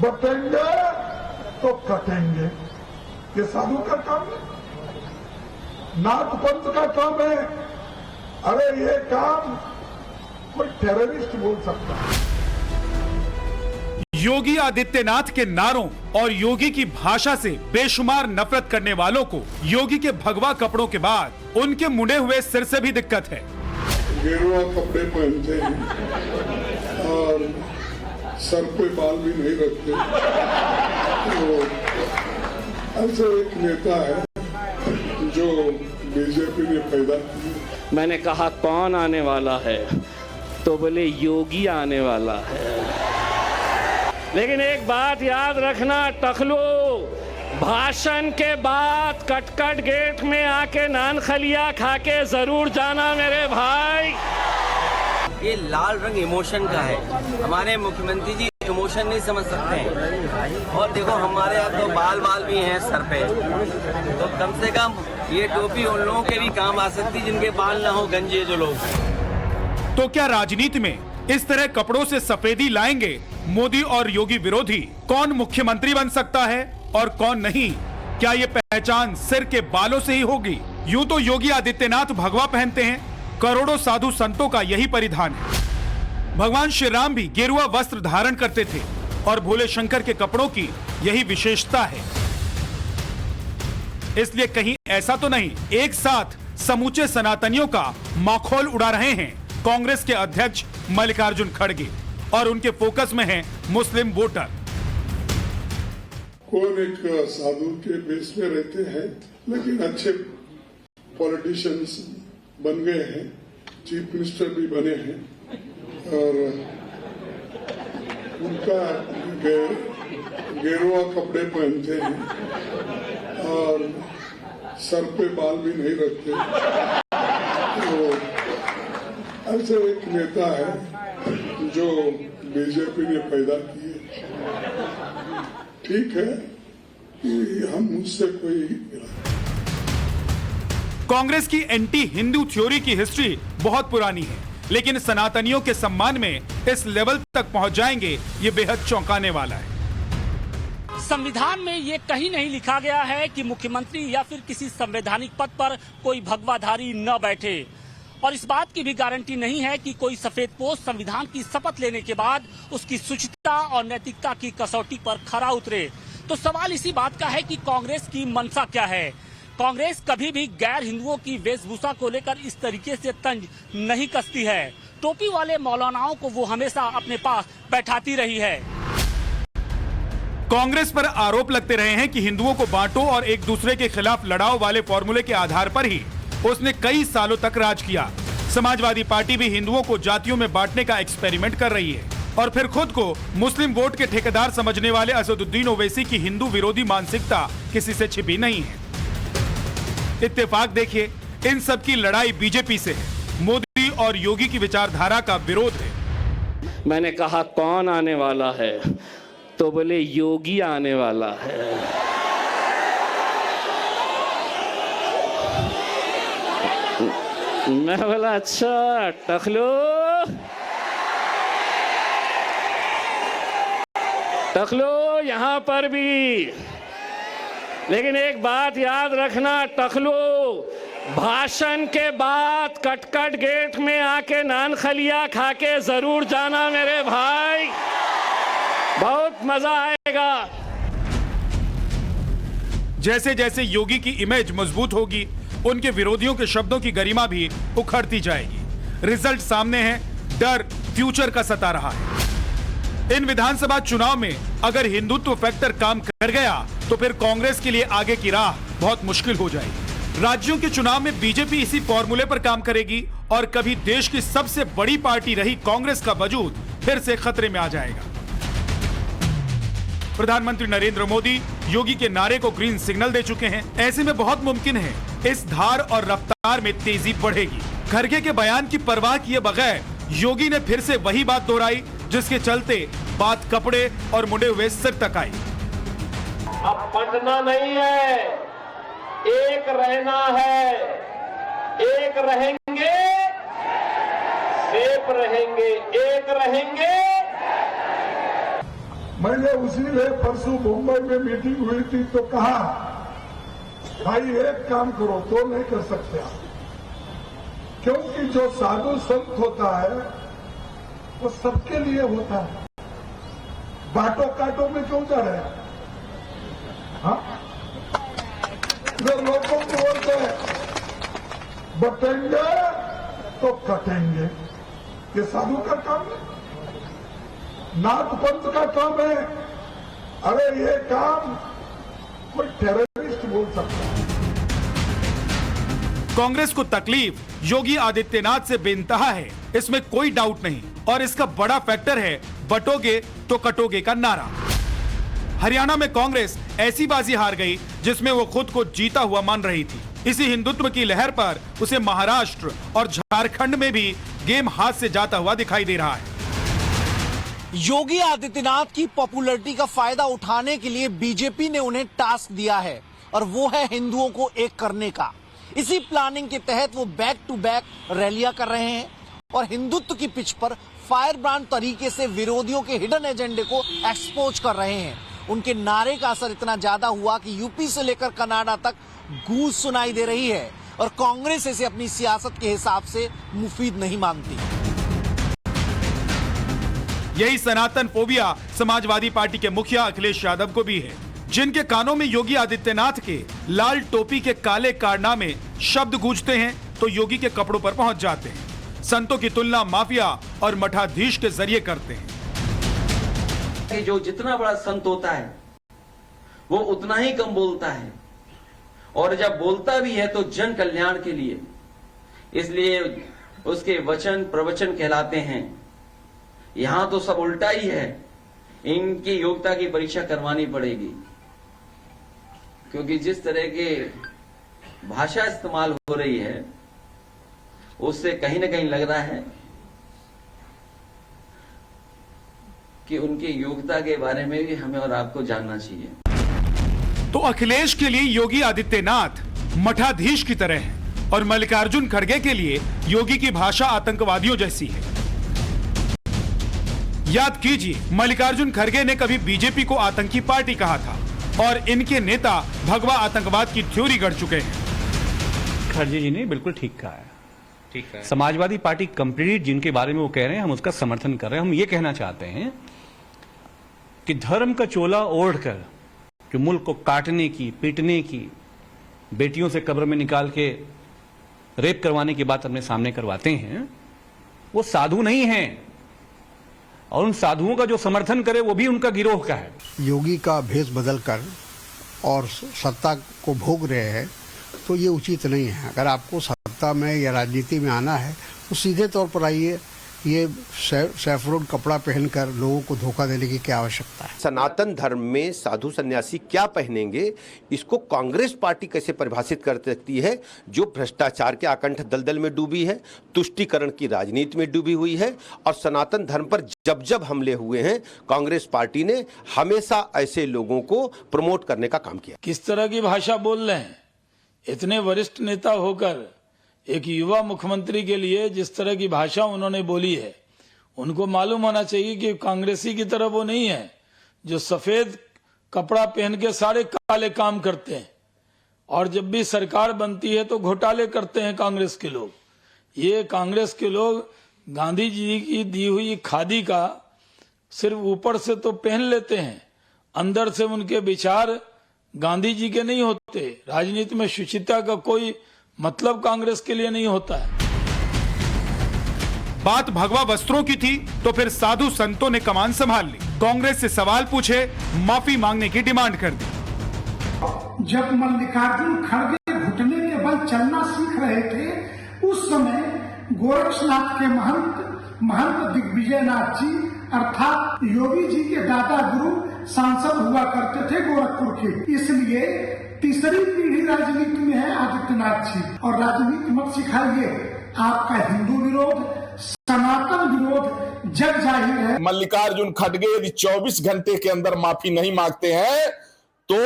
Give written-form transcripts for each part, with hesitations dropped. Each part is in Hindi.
बटेंगे तो कटेंगे, ये साधु का काम है, नाथ पंथ का काम है। अरे ये काम कोई टेररिस्ट बोल सकता है। योगी आदित्यनाथ के नारों और योगी की भाषा से बेशुमार नफरत करने वालों को योगी के भगवा कपड़ों के बाद उनके मुड़े हुए सिर से भी दिक्कत है। गेरुआ कपड़े पहनते हैं और सर पे बाल भी नहीं रखते। तो ऐसे एक नेता है जो बीजेपी ने पैदा किया। मैंने कहा कौन आने वाला है, तो बोले योगी आने वाला है। लेकिन एक बात याद रखना टकलो, भाषण के बाद कटकट गेट में आके नान खलिया खा के जरूर जाना मेरे भाई। ये लाल रंग इमोशन का है। हमारे मुख्यमंत्री जी इमोशन नहीं समझ सकते हैं। और देखो हमारे यहाँ तो बाल भी हैं सर पे, तो कम से कम ये टोपी उन लोगों के भी काम आ सकती जिनके बाल ना हो, गंजे जो लोग। तो क्या राजनीति में इस तरह कपड़ों से सफेदी लाएंगे मोदी और योगी विरोधी? कौन मुख्यमंत्री बन सकता है और कौन नहीं? क्या ये पहचान सिर के बालों से ही होगी? यूं तो योगी आदित्यनाथ भगवा पहनते हैं, करोड़ों साधु संतों का यही परिधान है। भगवान श्री राम भी गेरुआ वस्त्र धारण करते थे और भोले शंकर के कपड़ों की यही विशेषता है। इसलिए कहीं ऐसा तो नहीं एक साथ समूचे सनातनियों का माखौल उड़ा रहे हैं कांग्रेस के अध्यक्ष मल्लिकार्जुन खड़गे और उनके फोकस में हैं मुस्लिम वोटर। कौन एक साधु के बेस में रहते हैं, लेकिन अच्छे पॉलिटिशियंस बन गए हैं, चीफ मिनिस्टर भी बने हैं और उनका गेरुआ कपड़े पहनते हैं और सर पे बाल भी नहीं रखते। तो ऐसे एक नेता है जो बीजेपी ने पैदा किए। ठीक है कि हम मुझसे कोई कांग्रेस की एंटी हिंदू थ्योरी की हिस्ट्री बहुत पुरानी है, लेकिन सनातनियों के सम्मान में इस लेवल तक पहुंच जाएंगे ये बेहद चौंकाने वाला है। संविधान में ये कहीं नहीं लिखा गया है कि मुख्यमंत्री या फिर किसी संवैधानिक पद पर कोई भगवाधारी न बैठे, और इस बात की भी गारंटी नहीं है कि कोई सफेद पोष संविधान की शपथ लेने के बाद उसकी शुचिता और नैतिकता की कसौटी पर खरा उतरे। तो सवाल इसी बात का है कि कांग्रेस की मंशा क्या है। कांग्रेस कभी भी गैर हिंदुओं की वेशभूषा को लेकर इस तरीके से तंज नहीं कसती है। टोपी वाले मौलानाओं को वो हमेशा अपने पास बैठाती रही है। कांग्रेस पर आरोप लगते रहे हैं कि हिंदुओं को बांटो और एक दूसरे के खिलाफ लड़ाओ वाले फॉर्मूले के आधार पर ही उसने कई सालों तक राज किया। समाजवादी पार्टी भी हिंदुओं को जातियों में बांटने का एक्सपेरिमेंट कर रही है और फिर खुद को मुस्लिम वोट के ठेकेदार समझने वाले असदुद्दीन ओवैसी की हिंदू विरोधी मानसिकता किसी से छिपी नहीं है। इत्तेफाक देखिए, इन सब की लड़ाई बीजेपी से है। मोदी और योगी की विचारधारा का विरोध है। मैंने कहा कौन आने वाला है, तो बोले योगी आने वाला है। मैं बोला अच्छा टकलो यहाँ पर भी। लेकिन एक बात याद रखना टकलो, भाषण के बाद कटकट गेट में आके नान खलिया खा के जरूर जाना मेरे भाई, बहुत मजा आएगा। जैसे जैसे योगी की इमेज मजबूत होगी, उनके विरोधियों के शब्दों की गरिमा भी उखड़ती जाएगी। रिजल्ट सामने है, डर फ्यूचर का सता रहा है। इन विधानसभा चुनाव में अगर हिंदुत्व फैक्टर काम कर गया तो फिर कांग्रेस के लिए आगे की राह बहुत मुश्किल हो जाएगी। राज्यों के चुनाव में बीजेपी इसी फॉर्मूले पर काम करेगी और कभी देश की सबसे बड़ी पार्टी रही कांग्रेस का वजूद फिर से खतरे में आ जाएगा। प्रधानमंत्री नरेंद्र मोदी योगी के नारे को ग्रीन सिग्नल दे चुके हैं। ऐसे में बहुत मुमकिन है इस धार और रफ्तार में तेजी बढ़ेगी। खड़गे के बयान की परवाह किए बगैर योगी ने फिर से वही बात दोहराई जिसके चलते बात कपड़े और मुड़े हुए सिर तक आई। अब पटना नहीं है, एक रहना है, एक रहेंगे, सेफ रहेंगे, एक रहेंगे। मैंने उसी लिए परसों मुंबई में मीटिंग हुई थी तो कहा, भाई एक काम करो, तो नहीं कर सकते आप, क्योंकि जो साधु संत होता है वो सबके लिए होता है। बाटो काटो में क्यों जा रहे हैं? हाँ, इधर लोगों को बोलते हैं बटेंगे तो कटेंगे, ये साधु का काम है, नाथ पंथ का काम है। अरे ये काम कोई टेररिस्ट बोल सकता है। कांग्रेस को तकलीफ योगी आदित्यनाथ से बेइंतहा है, इसमें कोई डाउट नहीं, और इसका बड़ा फैक्टर है बटोगे तो कटोगे का नारा। हरियाणा में कांग्रेस ऐसी बाजी हार गई जिसमें वो खुद को जीता हुआ मान रही थी। इसी हिंदुत्व की लहर पर उसे महाराष्ट्र और झारखंड में भी गेम हाथ से जाता हुआ दिखाई दे रहा है। योगी आदित्यनाथ की पॉपुलैरिटी का फायदा उठाने के लिए बीजेपी ने उन्हें टास्क दिया है, और वो है हिंदुओं को एक करने का। इसी प्लानिंग के तहत वो बैक टू बैक रैलियां कर रहे हैं और हिंदुत्व की पिच पर फायर ब्रांड तरीके से विरोधियों के हिडन एजेंडे को एक्सपोज कर रहे हैं। उनके नारे का असर इतना ज्यादा हुआ कि यूपी से लेकर कनाडा तक गूंज सुनाई दे रही है, और कांग्रेस इसे अपनी सियासत के हिसाब से मुफीद नहीं मानती। यही सनातन फोबिया समाजवादी पार्टी के मुखिया अखिलेश यादव को भी है, जिनके कानों में योगी आदित्यनाथ के लाल टोपी के काले कारनामे शब्द गूंजते हैं तो योगी के कपड़ों पर पहुंच जाते हैं। संतों की तुलना माफिया और मठाधीश के जरिए करते हैं। कि जो जितना बड़ा संत होता है वो उतना ही कम बोलता है, और जब बोलता भी है तो जन कल्याण के लिए, इसलिए उसके वचन प्रवचन कहलाते हैं। यहां तो सब उल्टा ही है, इनकी योग्यता की परीक्षा करवानी पड़ेगी, क्योंकि जिस तरह के भाषा इस्तेमाल हो रही है उससे कहीं ना कहीं लग रहा है कि उनकी योग्यता के बारे में भी हमें और आपको जानना चाहिए। तो अखिलेश के लिए योगी आदित्यनाथ मठाधीश की तरह है, और मल्लिकार्जुन खड़गे के लिए योगी की भाषा आतंकवादियों जैसी है। याद कीजिए, मल्लिकार्जुन खड़गे ने कभी बीजेपी को आतंकी पार्टी कहा था, और इनके नेता भगवा आतंकवाद की थ्योरी गढ़ चुके हैं। खड़गे जी ने बिल्कुल ठीक कहा है। समाजवादी पार्टी कंप्लीट जिनके बारे में वो कह रहे हैं, हम उसका समर्थन कर रहे हैं। हम ये कहना चाहते हैं कि धर्म का चोला ओढ़कर जो मुल्क को काटने की, पीटने की, बेटियों से कब्र में निकाल के रेप करवाने की बात अपने सामने करवाते हैं, वो साधु नहीं हैं, और उन साधुओं का जो समर्थन करे वो भी उनका गिरोह का है। योगी का भेष बदलकर और सत्ता को भोग रहे हैं तो ये उचित नहीं है। अगर आपको सत्ता में या राजनीति में आना है तो सीधे तौर पर आइए। ये सैफरोन कपड़ा पहनकर लोगों को धोखा देने की क्या आवश्यकता है? सनातन धर्म में साधु सन्यासी क्या पहनेंगे, इसको कांग्रेस पार्टी कैसे परिभाषित कर सकती है, जो भ्रष्टाचार के आकंठ दलदल में डूबी है, तुष्टीकरण की राजनीति में डूबी हुई है, और सनातन धर्म पर जब जब हमले हुए हैं कांग्रेस पार्टी ने हमेशा ऐसे लोगों को प्रमोट करने का काम किया। किस तरह की भाषा बोल रहे हैं? इतने वरिष्ठ नेता होकर एक युवा मुख्यमंत्री के लिए जिस तरह की भाषा उन्होंने बोली है, उनको मालूम होना चाहिए कि कांग्रेसी की तरह वो नहीं है जो सफेद कपड़ा पहन के सारे काले काम करते हैं, और जब भी सरकार बनती है तो घोटाले करते हैं कांग्रेस के लोग। ये कांग्रेस के लोग गांधी जी की दी हुई खादी का सिर्फ ऊपर से तो पहन लेते हैं, अंदर से उनके विचार गांधी जी के नहीं होते। राजनीति में शुचिता का कोई मतलब कांग्रेस के लिए नहीं होता है। बात भगवा वस्त्रों की थी तो फिर साधु संतों ने कमान संभाल ली। कांग्रेस से सवाल पूछे, माफी मांगने की डिमांड कर दी। जब मल्लिकार्जुन खड़गे घुटने के बल चलना सीख रहे थे, उस समय गोरक्षनाथ के महंत दिग्विजयनाथ जी अर्थात योगी जी के दादा गुरु सांसद हुआ करते थे गोरखपुर के। इसलिए तीसरी पीढ़ी राजनीति में है आदित्यनाथ जी, और राजनीति मत सिखाइए। आपका हिंदू विरोध, सनातन विरोध जग जाहिर है। मल्लिकार्जुन खड़गे यदि 24 घंटे के अंदर माफी नहीं मांगते हैं तो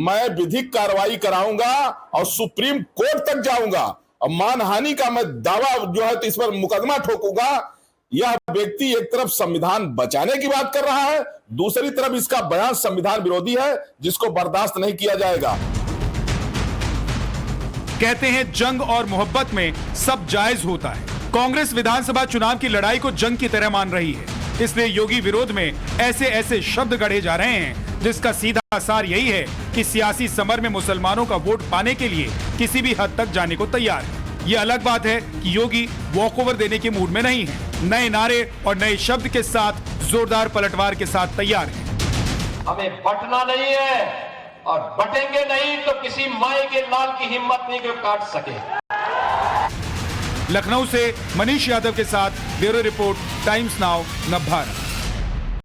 मैं विधिक कार्रवाई कराऊंगा और सुप्रीम कोर्ट तक जाऊंगा, और मानहानि का मैं दावा जो है तो इस पर मुकदमा ठोकूंगा यह व्यक्ति एक तरफ संविधान बचाने की बात कर रहा है, दूसरी तरफ इसका बयान संविधान विरोधी है, जिसको बर्दाश्त नहीं किया जाएगा। कहते हैं जंग और मोहब्बत में सब जायज होता है। कांग्रेस विधानसभा चुनाव की लड़ाई को जंग की तरह मान रही है, इसलिए योगी विरोध में ऐसे ऐसे शब्द गढ़े जा रहे हैं जिसका सीधा सार यही है कि सियासी समर में मुसलमानों का वोट पाने के लिए किसी भी हद तक जाने को तैयार है। ये अलग बात है कि योगी वॉकओवर देने के मूड में नहीं है, नए नारे और नए शब्द के साथ जोरदार पलटवार के साथ तैयार है। हमें बटना नहीं है और बटेंगे नहीं तो किसी माई के लाल की हिम्मत नहीं कि काट सके। लखनऊ से मनीष यादव के साथ bureau report, times now, Navbharat.